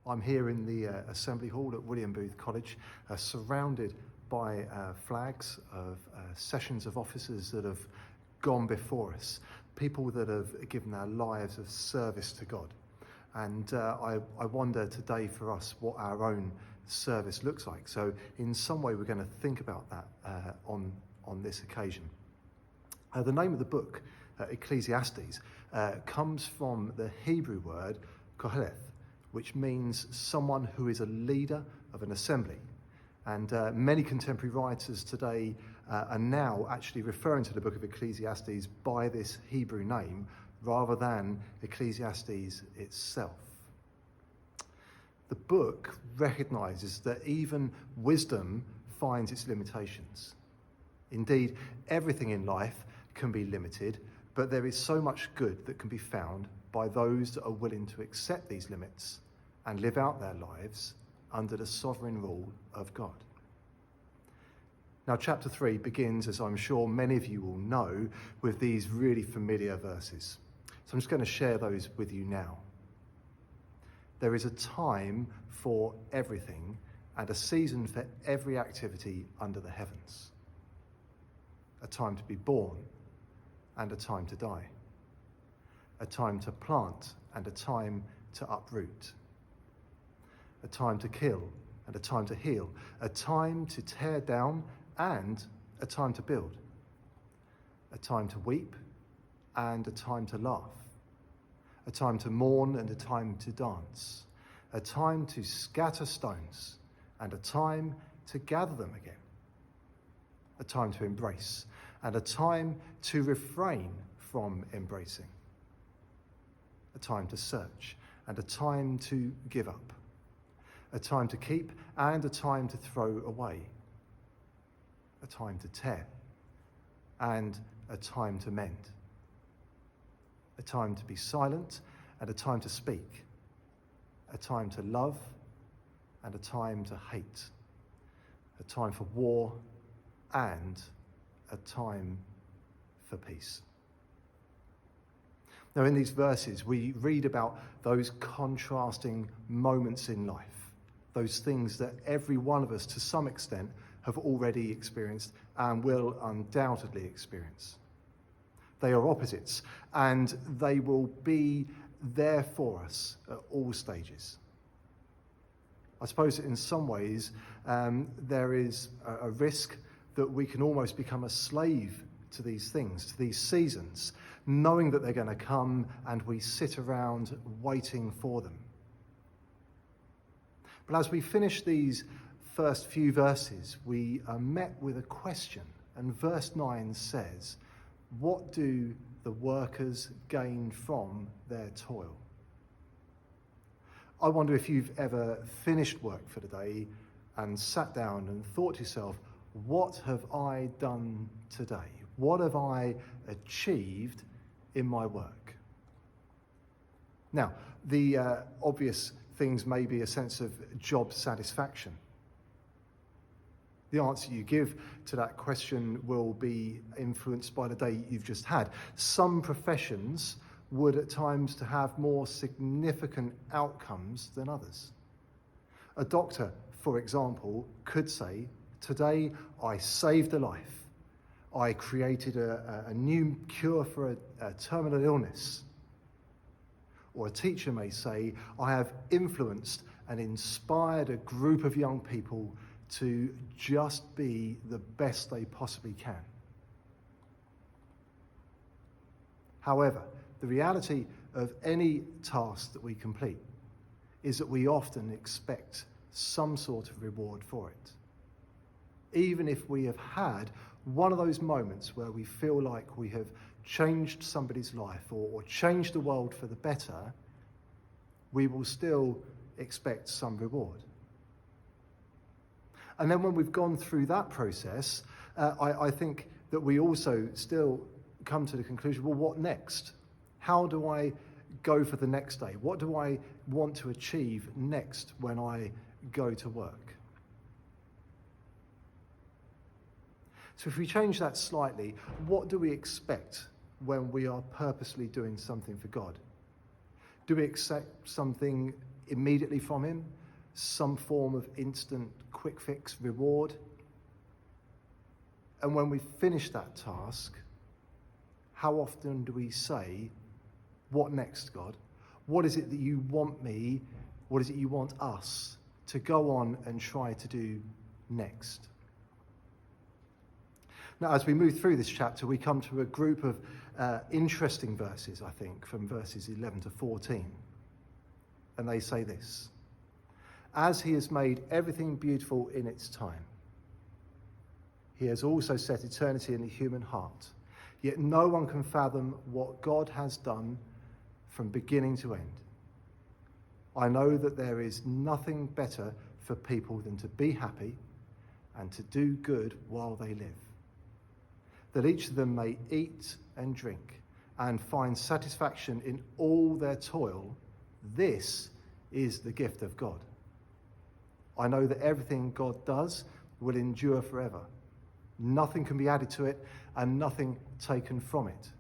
I'm here in the Assembly Hall at William Booth College, surrounded by flags of sessions of officers that have gone before us, people that have given their lives of service to God. And I wonder today for us what our own service looks like. So in some way we're going to think about that on this occasion. The name of the book, Ecclesiastes, comes from the Hebrew word koheleth, which means someone who is a leader of an assembly. And many contemporary writers today are now actually referring to the book of Ecclesiastes by this Hebrew name rather than Ecclesiastes itself. The book recognises that even wisdom finds its limitations. Indeed, everything in life can be limited, but there is so much good that can be found by those that are willing to accept these limits and live out their lives under the sovereign rule of God. Now, chapter 3 begins, as I'm sure many of you will know, with these really familiar verses. So I'm just going to share those with you now. There is a time for everything and a season for every activity under the heavens. A time to be born and a time to die. A time to plant and a time to uproot. A time to kill and a time to heal. A time to tear down and a time to build. A time to weep and a time to laugh. A time to mourn and a time to dance. A time to scatter stones and a time to gather them again. A time to embrace and a time to refrain from embracing. A time to search and a time to give up. A time to keep and a time to throw away. A time to tear and a time to mend. A time to be silent and a time to speak. A time to love and a time to hate. A time for war and a time for peace. Now, in these verses, we read about those contrasting moments in life, those things that every one of us, to some extent, have already experienced and will undoubtedly experience. They are opposites, and they will be there for us at all stages. I suppose in some ways, there is a risk that we can almost become a slave to these things, to these seasons, knowing that they're going to come, and we sit around waiting for them. But as we finish these first few verses, we are met with a question. And verse 9 says, "What do the workers gain from their toil?" I wonder if you've ever finished work for the day and sat down and thought to yourself, what have I done today? What have I achieved in my work? Now, the obvious things may be a sense of job satisfaction. The answer you give to that question will be influenced by the day you've just had. Some professions would at times to have more significant outcomes than others. A doctor, for example, could say, "Today I saved a life. I created a new cure for a terminal illness." Or a teacher may say, "I have influenced and inspired a group of young people to just be the best they possibly can." However, the reality of any task that we complete is that we often expect some sort of reward for it. Even if we have had one of those moments where we feel like we have changed somebody's life or changed the world for the better, we will still expect some reward. And then when we've gone through that process, I think that we also still come to the conclusion, well, what next? How do I go for the next day? What do I want to achieve next when I go to work? So if we change that slightly, what do we expect when we are purposely doing something for God? Do we expect something immediately from him, some form of instant quick fix reward. And when we finish that task, how often do we say, what next, God? What is it that you want me, what is it you want us to go on and try to do next? Now, as we move through this chapter, we come to a group of interesting verses, I think, from verses 11 to 14. And they say this: as he has made everything beautiful in its time, he has also set eternity in the human heart. Yet no one can fathom what God has done from beginning to end. I know that there is nothing better for people than to be happy and to do good while they live, that each of them may eat and drink and find satisfaction in all their toil. This is the gift of God. I know that everything God does will endure forever. Nothing can be added to it and nothing taken from it.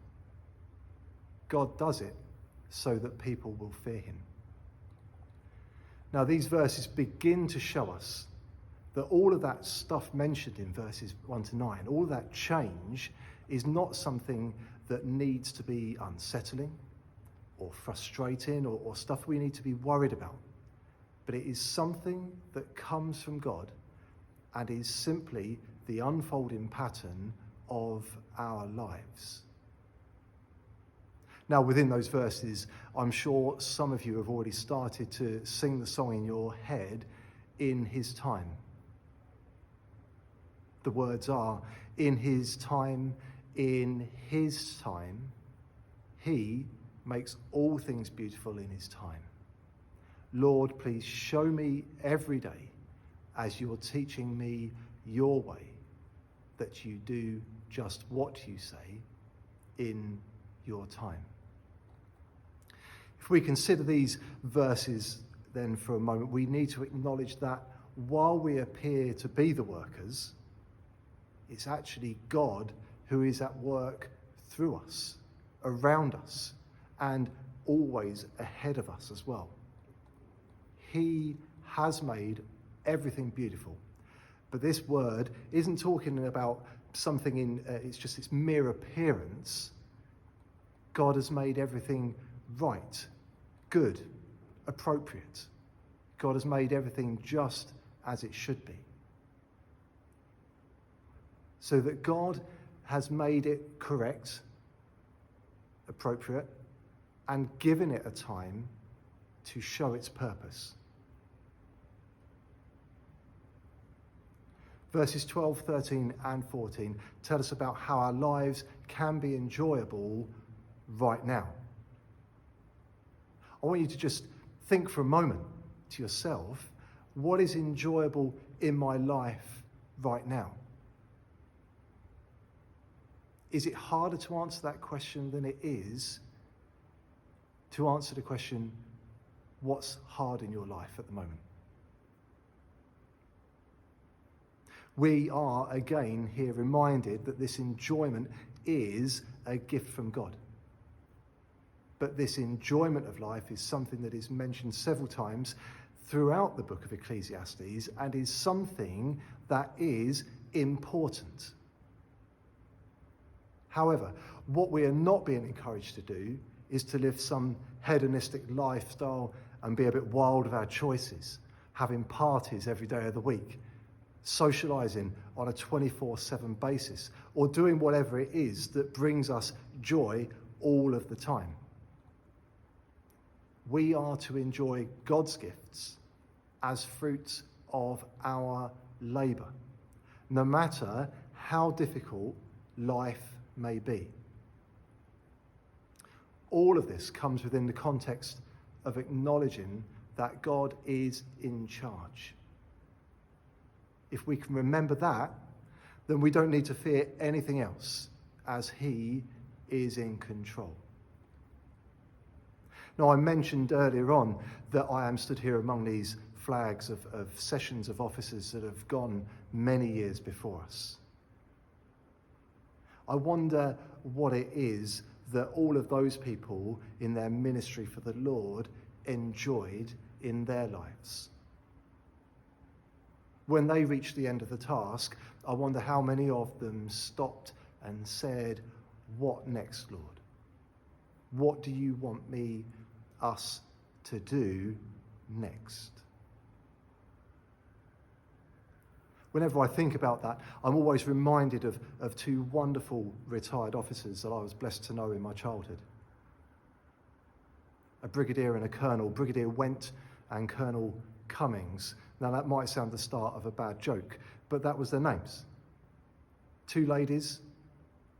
God does it so that people will fear him. Now, these verses begin to show us that all of that stuff mentioned in verses 1 to 9, all of that change is not something that needs to be unsettling or frustrating or stuff we need to be worried about. But it is something that comes from God and is simply the unfolding pattern of our lives. Now, within those verses, I'm sure some of you have already started to sing the song in your head, "In His Time." The words are, "In His time, in His time, He makes all things beautiful in His time. Lord, please show me every day as you're teaching me your way, that you do just what you say in your time." If we consider these verses then for a moment, we need to acknowledge that while we appear to be the workers, it's actually God who is at work through us, around us, and always ahead of us as well. He has made everything beautiful. But this word isn't talking about something in it's just its mere appearance. God has made everything right, good, appropriate. God has made everything just as it should be. So that God has made it correct, appropriate, and given it a time to show its purpose. Verses 12, 13, and 14 tell us about how our lives can be enjoyable right now. I want you to just think for a moment to yourself, what is enjoyable in my life right now? Is it harder to answer that question than it is to answer the question, what's hard in your life at the moment? We are again here reminded that this enjoyment is a gift from God. But this enjoyment of life is something that is mentioned several times throughout the book of Ecclesiastes and is something that is important. However, what we are not being encouraged to do is to live some hedonistic lifestyle and be a bit wild of our choices, having parties every day of the week, socialising on a 24/7 basis, or doing whatever it is that brings us joy all of the time. We are to enjoy God's gifts as fruits of our labour, no matter how difficult life may be. All of this comes within the context of acknowledging that God is in charge. If we can remember that, then we don't need to fear anything else, as He is in control. Now, I mentioned earlier on that I am stood here among these flags of sessions of officers that have gone many years before us. I wonder what it is that all of those people in their ministry for the Lord enjoyed in their lives. When they reached the end of the task, I wonder how many of them stopped and said, "What next, Lord? What do you want us to do next?" Whenever I think about that, I'm always reminded of two wonderful retired officers that I was blessed to know in my childhood. A brigadier and a colonel, Brigadier Went and Colonel Cummings. Now that might sound the start of a bad joke, but that was their names. Two ladies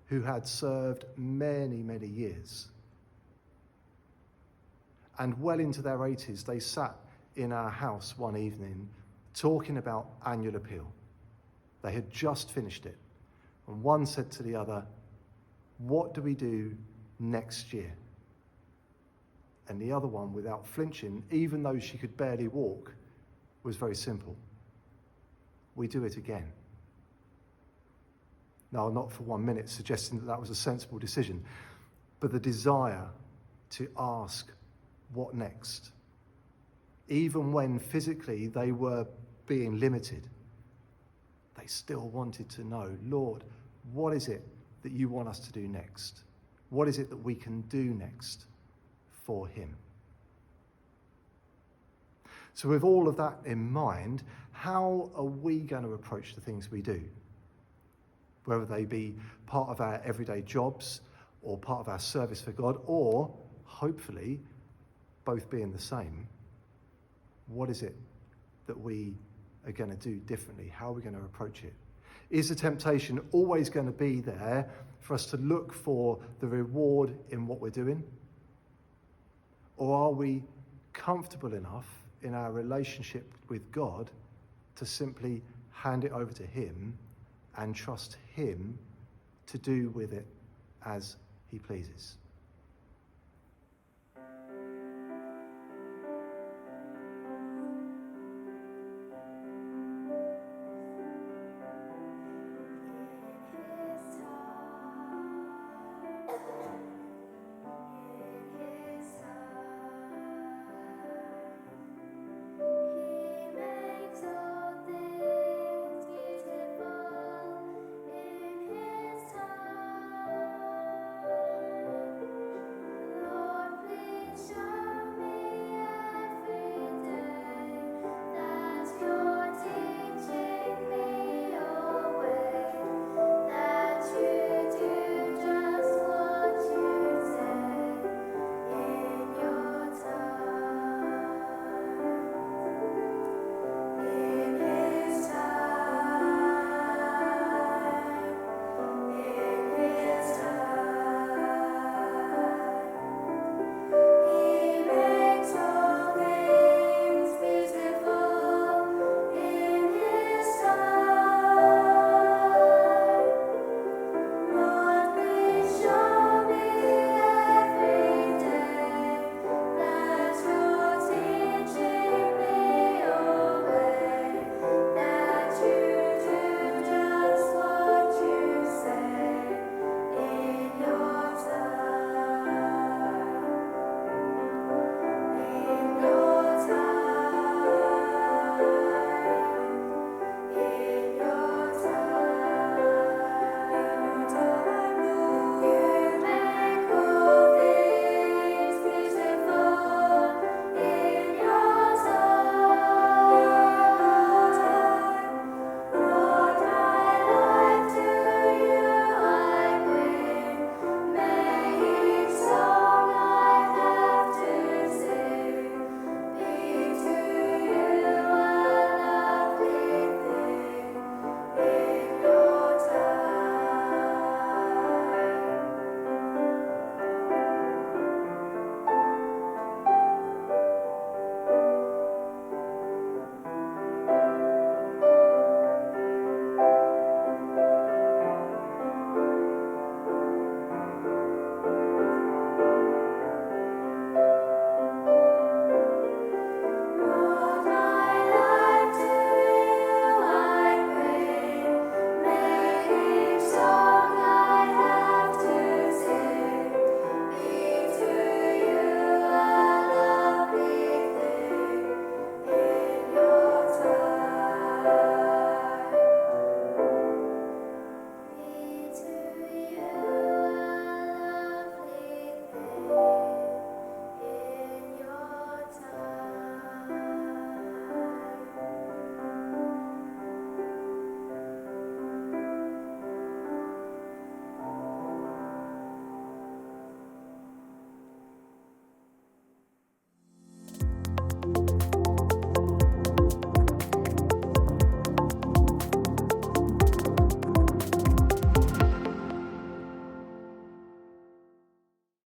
who had served many, many years. And well into their 80s, they sat in our house one evening talking about annual appeal. They had just finished it. And one said to the other, "What do we do next year?" And the other one, without flinching, even though she could barely walk, was very simple. "We do it again." Now, not for 1 minute suggesting that that was a sensible decision, but the desire to ask, what next? Even when physically they were being limited, they still wanted to know, "Lord, what is it that you want us to do next? What is it that we can do next for him?" So with all of that in mind, how are we going to approach the things we do? Whether they be part of our everyday jobs or part of our service for God, or hopefully both being the same. What is it that we are going to do differently? How are we going to approach it? Is the temptation always going to be there for us to look for the reward in what we're doing? Or are we comfortable enough in our relationship with God to simply hand it over to him and trust him to do with it as he pleases?